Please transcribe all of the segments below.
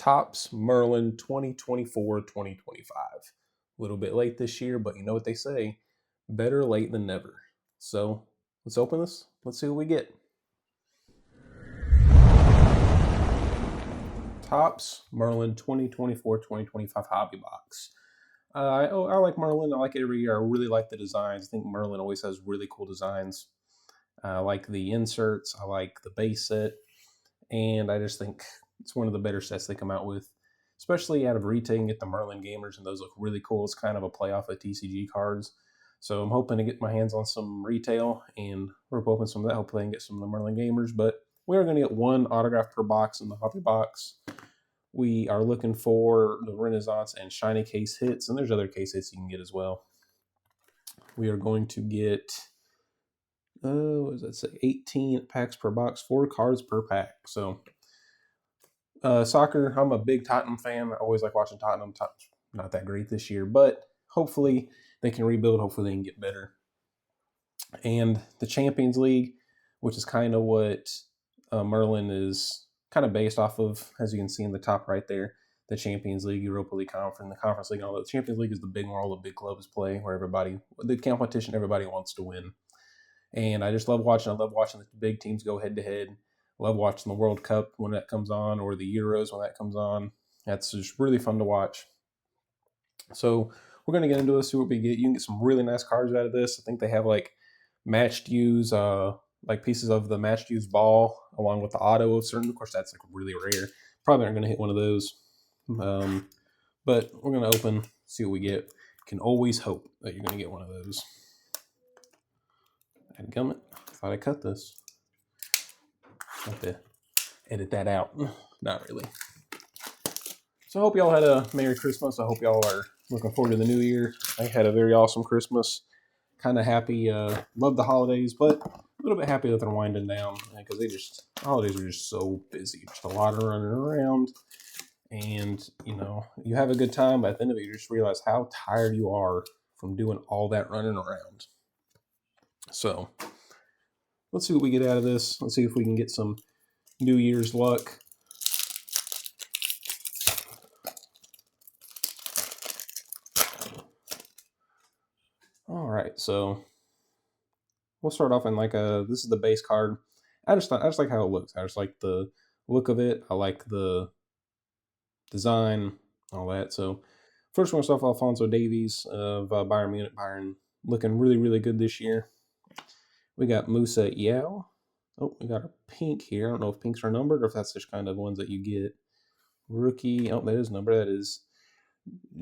Topps Merlin 2024-2025. A little bit late this year, but you know what they say, better late than never. So let's open this. Let's see what we get. Topps Merlin 2024-2025 Hobby Box. I like Merlin. I like it every year. I really like the designs. I think Merlin always has really cool designs. I like the inserts. I like the base set. And I just think it's one of the better sets they come out with. Especially out of retail, you can get the Merlin Gamers, and those look really cool. It's kind of a play off of TCG cards. So I'm hoping to get my hands on some retail and rip open some of that. Hopefully I can get some of the Merlin Gamers. But we are going to get one autograph per box in the Hobby Box. We are looking for the Renaissance and Shiny case hits, and there's other case hits you can get as well. We are going to get, what does that say? 18 packs per box, 4 cards per pack. So, soccer, I'm a big Tottenham fan. I always like watching Tottenham. Not that great this year, but hopefully they can rebuild. Hopefully they can get better. And the Champions League, which is kind of what Merlin is kind of based off of, as you can see in the top right there, the Champions League, Europa League Conference, the Conference League, and all that. The Champions League is the big one where all the big clubs play, where the competition, everybody wants to win. And I just love watching. I love watching the big teams go head to head. I love watching the World Cup when that comes on, or the Euros when that comes on. That's just really fun to watch. So we're going to get into this, see what we get. You can get some really nice cards out of this. I think they have like matched use, like pieces of the matched use ball along with the auto of certain. Of course, that's like really rare. Probably aren't going to hit one of those. But we're going to open, see what we get. Can always hope that you're going to get one of those. Dadgummit, thought I cut this. Have to edit that out. Not really. So I hope y'all had a Merry Christmas. I hope y'all are looking forward to the new year. I had a very awesome Christmas. Kind of happy. Love the holidays, but a little bit happy that they're winding down because the holidays are just so busy. Just a lot of running around. And, you have a good time, but at the end of it, you just realize how tired you are from doing all that running around. So let's see what we get out of this. Let's see if we can get some New Year's luck. All right, so we'll start off in this is the base card. I just like how it looks. I just like the look of it. I like the design, all that. So first one off, Alphonso Davies of Bayern Munich. Bayern looking really, really good this year. We got Musa Yao. Oh, we got a pink here. I don't know if pinks are numbered or if that's just kind of ones that you get. Rookie. Oh, that is numbered. That is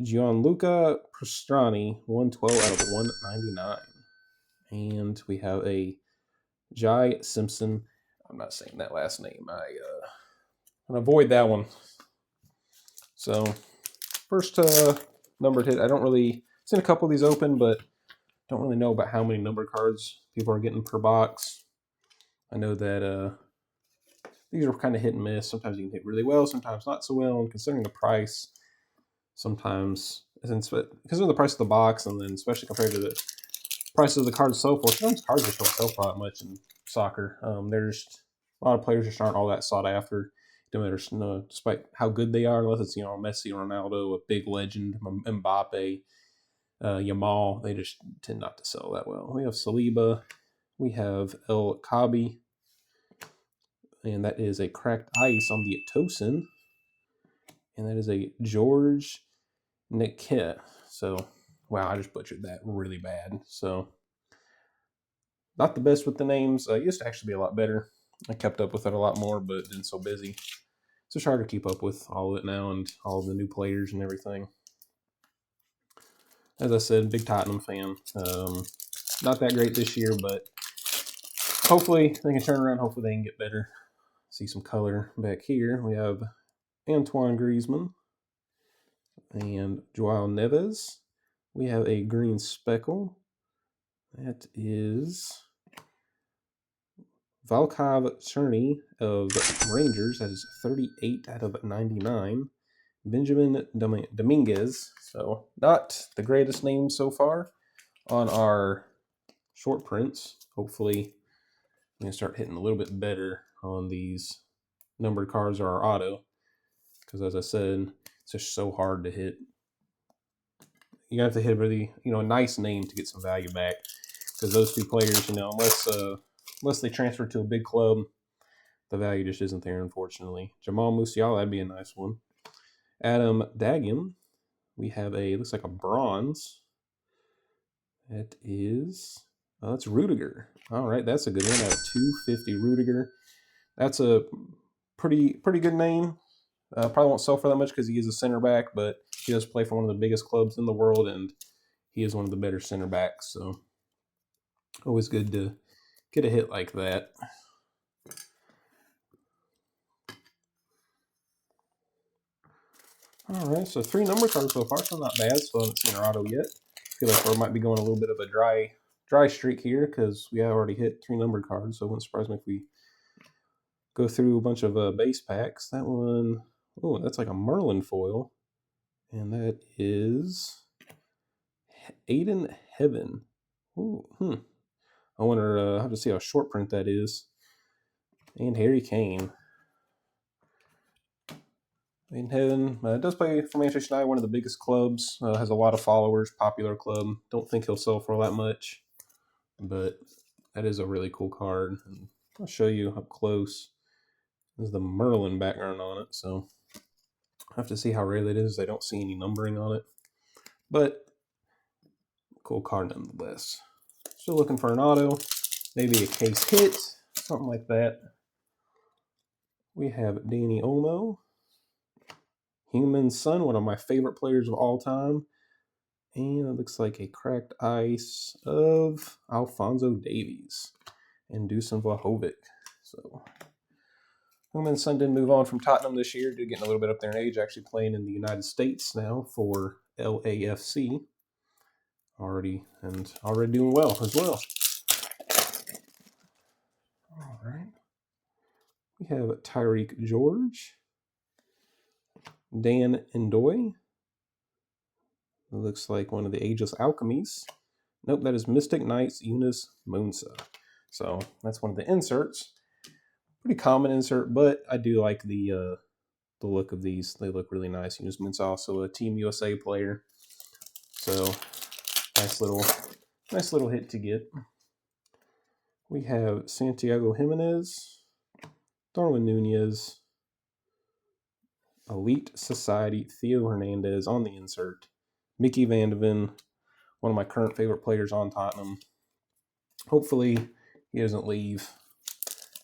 Gianluca Pastrani, 112 out of 199. And we have a Jai Simpson. I'm not saying that last name. I'm going to avoid that one. So, first numbered hit. I don't really seen a couple of these open, but don't really know about how many numbered cards people are getting per box. I know that these are kind of hit and miss. Sometimes you can hit really well, sometimes not so well. And considering the price, sometimes, because of the price of the box, and then especially compared to the price of the cards so forth, sometimes cards just don't sell for that much in soccer. There's a lot of players just aren't all that sought after. No matter, despite how good they are, unless it's Messi, Ronaldo, a big legend, Mbappe, Yamal, they just tend not to sell that well. We have Saliba, we have El Kabi, and that is a cracked ice on the Tosin, and that is a George Niket. So, wow, I just butchered that really bad. So, not the best with the names. It used to actually be a lot better. I kept up with it a lot more, but been so busy. So it's hard to keep up with all of it now and all of the new players and everything. As I said, big Tottenham fan. Not that great this year, but hopefully they can turn around. Hopefully they can get better. See some color back here. We have Antoine Griezmann and Joao Neves. We have a green speckle. That is Valkov Cerny of Rangers. That is 38 out of 99. Benjamin Dominguez. So not the greatest name so far on our short prints. Hopefully we can start hitting a little bit better on these numbered cards or our auto. because as I said, it's just so hard to hit. You have to hit a really, a nice name to get some value back, because those two players, unless they transfer to a big club, the value just isn't there, unfortunately. Jamal Musiala, that'd be a nice one. Adam Dagan, we have looks like a bronze. That is, that's Rudiger. All right, that's a good one. At 250 Rudiger. That's a pretty good name. Probably won't sell for that much because he is a center back, but he does play for one of the biggest clubs in the world, and he is one of the better center backs. So always good to get a hit like that. All right, so 3 number cards so far, so not bad. So I haven't seen our auto yet. Feel like we might be going a little bit of a dry streak here because we have already hit 3 numbered cards. So it wouldn't surprise me if we go through a bunch of base packs. That one, oh, that's like a Merlin foil, and that is Aiden Heaven. Ooh, I wonder. I have to see how short print that is. And Harry Kane. Aiden Heaven does play for Manchester United, one of the biggest clubs. Has a lot of followers, popular club. Don't think he'll sell for all that much, but that is a really cool card. And I'll show you up close. There's the Merlin background on it, so I have to see how rare that is. I don't see any numbering on it, but cool card nonetheless. Still looking for an auto, maybe a case hit, something like that. We have Danny Olmo, Human Son, one of my favorite players of all time. And it looks like a cracked ice of Alphonso Davies and Dusan Vlahovic. So Human Son did move on from Tottenham this year, did getting a little bit up there in age, actually playing in the United States now for LAFC. Already doing well as well. All right. We have Tyreek George, Dan Ndoye. It looks like one of the Ageless Alchemies. Nope, that is Mystic Knights Yunus Munsa. So that's one of the inserts. Pretty common insert, but I do like the look of these. They look really nice. Yunus Munsa also a Team USA player. So nice little hit to get. We have Santiago Jimenez, Darwin Nunez, Elite Society, Theo Hernandez on the insert, Mickey Van de Ven, one of my current favorite players on Tottenham. Hopefully he doesn't leave.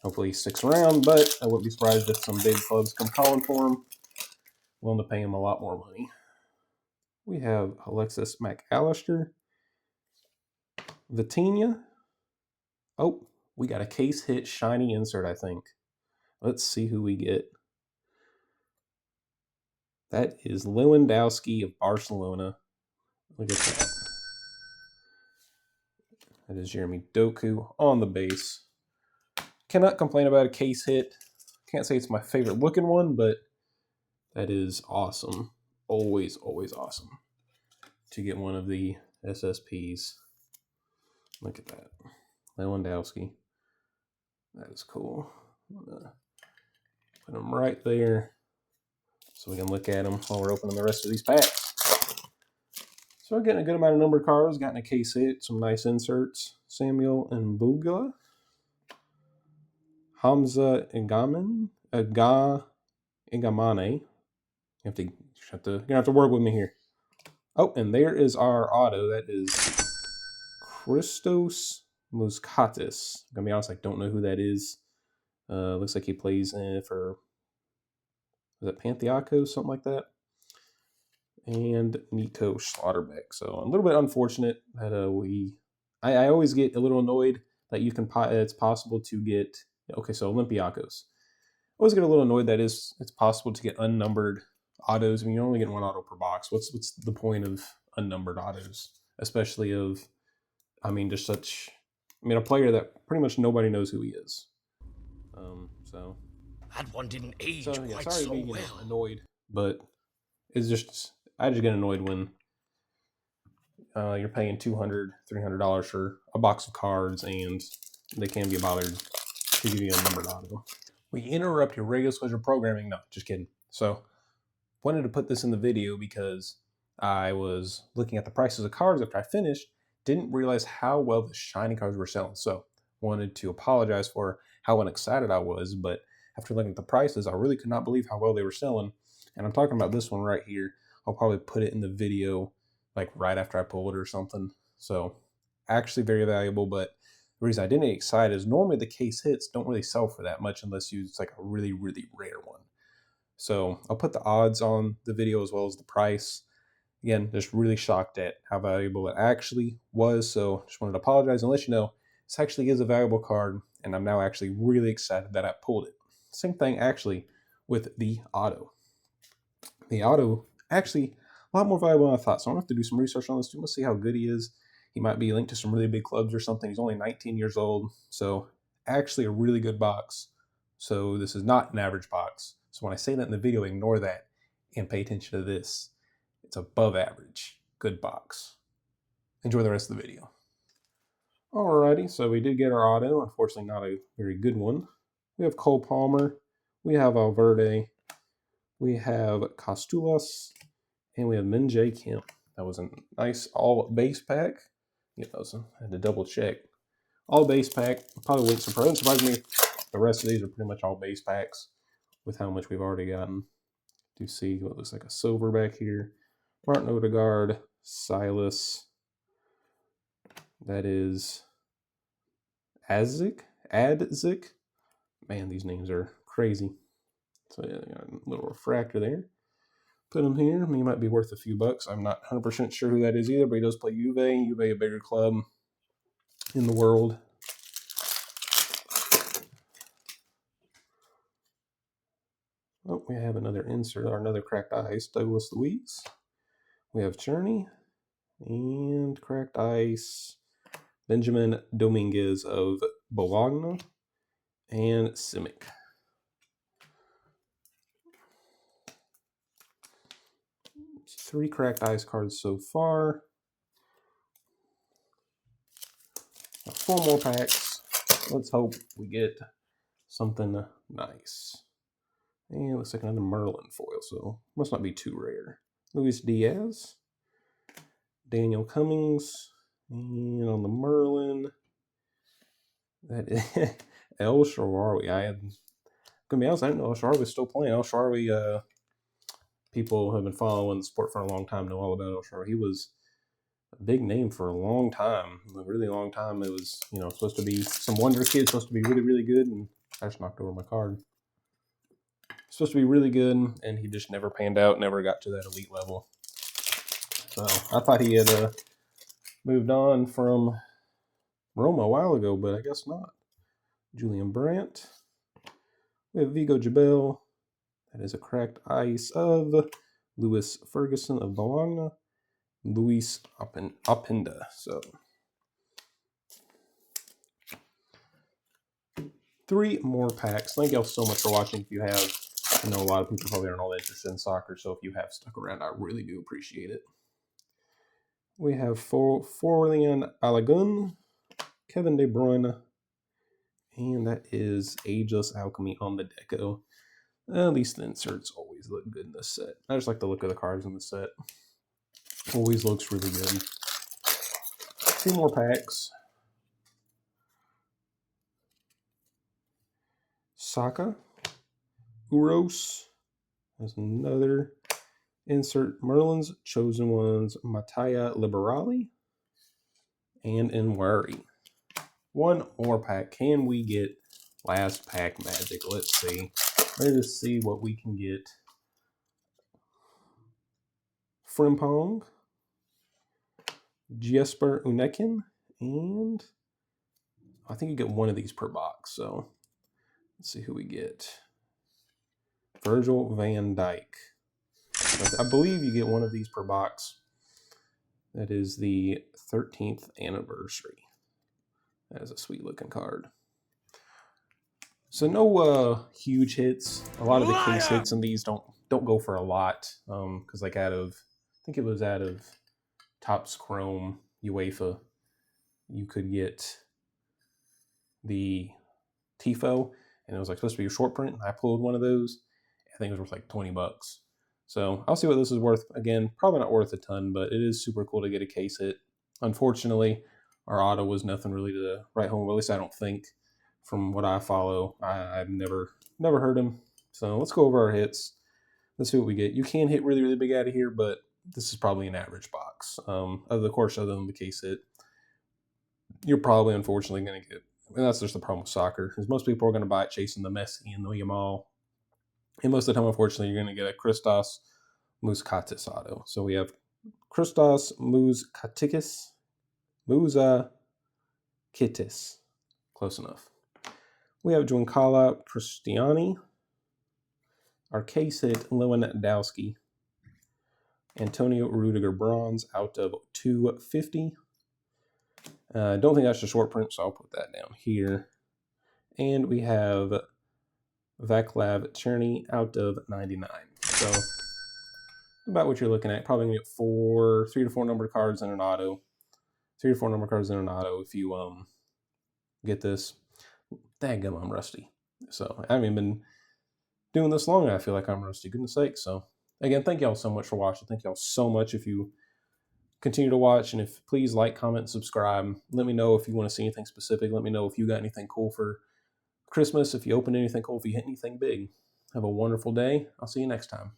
Hopefully he sticks around, but I wouldn't be surprised if some big clubs come calling for him, willing to pay him a lot more money. We have Alexis McAllister, Vitinha. Oh, we got a case hit shiny insert, I think. Let's see who we get. That is Lewandowski of Barcelona. Look at that. That is Jeremy Doku on the base. Cannot complain about a case hit. Can't say it's my favorite looking one, but that is awesome. Always awesome to get one of the SSPs. Look at that. Lewandowski. That is cool. I'm gonna put them right there so we can look at them while we're opening the rest of these packs. So we're getting a good amount of numbered cards, gotten a case hit, some nice inserts. Samuel Mbugula, Hamza Igamane. You're gonna have to work with me here. Oh, and there is our auto. That is Christos Muskatis. I'm gonna be honest, I don't know who that is. Looks like he plays for, is it Panathinaikos, something like that? And Nico Schlotterbeck. So a little bit unfortunate that I always get a little annoyed that it's possible to get, okay, so Olympiacos. I always get a little annoyed that it's possible to get unnumbered autos. I mean, you're only getting one auto per box. What's the point of unnumbered autos? Especially of, a player that pretty much nobody knows who he is. So that one didn't age quite sorry so to be well. Annoyed, but it's just, I just get annoyed when you're paying $200, $300 for a box of cards and they can't be bothered to give you a numbered auto. We interrupt your regular schedule programming. No, just kidding. So wanted to put this in the video because I was looking at the prices of cards after I finished, didn't realize how well the shiny cards were selling. So wanted to apologize for how unexcited I was, but after looking at the prices, I really could not believe how well they were selling. And I'm talking about this one right here. I'll probably put it in the video like right after I pull it or something. So actually very valuable, but the reason I didn't get excited is normally the case hits don't really sell for that much unless it's like a really, really rare one. So I'll put the odds on the video as well as the price. Again, just really shocked at how valuable it actually was. So just wanted to apologize and let you know this actually is a valuable card, and I'm now actually really excited that I pulled it. Same thing actually with the auto. The auto actually a lot more valuable than I thought. So I'm gonna have to do some research on this too. Let's see how good he is. He might be linked to some really big clubs or something. He's only 19 years old. So actually a really good box. So this is not an average box. So when I say that in the video, ignore that and pay attention to this. It's above average. Good box. Enjoy the rest of the video. Alrighty, so we did get our auto. Unfortunately, not a very good one. We have Cole Palmer. We have Valverde. We have Costulas. And we have Min Jae Kim. That was a nice all base pack. I had to double check. All base pack. Probably wouldn't surprise me. The rest of these are pretty much all base packs with how much we've already gotten. Do you see what looks like a silver back here? Martin Odegaard, Silas. That is Adzik. Man, these names are crazy. So yeah, got a little refractor there. Put him here. He might be worth a few bucks. I'm not 100% sure who that is either, but he does play Juve. Juve, a bigger club in the world. Oh, we have another insert, or another cracked ice, Douglas Luiz. We have Cherney and cracked ice, Benjamin Dominguez of Bologna, and Simic. Three cracked ice cards so far. 4 more packs. Let's hope we get something nice. And it looks like another Merlin foil, so must not be too rare. Luis Diaz, Daniel Cummings, and on the Merlin, that is El Shaarawy. Gonna be honest, I didn't know El Shaarawy was still playing. El Shaarawy, people who have been following the sport for a long time know all about El Shaarawy. He was a big name for a long time, a really long time. It was, supposed to be some wonder kid, supposed to be really, really good, and I just knocked over my card. Supposed to be really good, and he just never panned out, never got to that elite level. So I thought he had moved on from Roma a while ago, but I guess not. Julian Brandt. We have Vigo Jabel. That is a cracked ice of Lewis Ferguson of Bologna. Luis Openda. So 3 more packs. Thank y'all so much for watching. If you have, I know a lot of people probably aren't all that interested in soccer, so if you have stuck around, I really do appreciate it. We have Forlian Balogun, Kevin De Bruyne, and that is Ageless Alchemy on the deco. At least the inserts always look good in this set. I just like the look of the cards in the set. Always looks really good. 2 more packs. Saka, Uros. There's another insert. Merlin's Chosen Ones, Mattia Liberali, and Nwari. 1 more pack. Can we get last pack magic? Let's see. Let's see what we can get. Frimpong, Jesper Unekin, and I think you get 1 of these per box. So let's see who we get. Virgil van Dijk. I believe you get 1 of these per box. That is the 13th anniversary. That is a sweet looking card. So no huge hits. A lot of the case hits in these don't go for a lot. Because like I think it was out of Topps Chrome UEFA, you could get the Tifo, and it was like supposed to be a short print. I pulled one of those. I think it was worth like $20. So I'll see what this is worth. Again, probably not worth a ton, but it is super cool to get a case hit. Unfortunately, our auto was nothing really to write home. At least I don't think. From what I follow, I've never heard him. So let's go over our hits. Let's see what we get. You can hit really, really big out of here, but this is probably an average box. Of course, other than the case hit, you're probably unfortunately going to get. And that's just the problem with soccer, is most people are going to buy it chasing the Messi and the Yamal. And most of the time, unfortunately, you're going to get a Christos Mouskatis auto. So we have Christos Mouskatikis, Mouzakitis. Close enough. We have Giancarlo Cristiani, our case hit Lewandowski, Antonio Rudiger bronze out of 250. I don't think that's a short print, so I'll put that down here. And we have Vaclav Cherny out of 99. So about what you're looking at. Probably gonna get 3 to 4 numbered cards in an auto. 3 to 4 numbered cards in an auto if you get this. Daggum, I'm rusty. So I haven't even been doing this long, and I feel like I'm rusty. Goodness sake. So again, thank y'all so much for watching. Thank y'all so much if you continue to watch, and if please like, comment, subscribe. Let me know if you want to see anything specific. Let me know if you got anything cool for Christmas, if you opened anything cool, if you hit anything big. Have a wonderful day. I'll see you next time.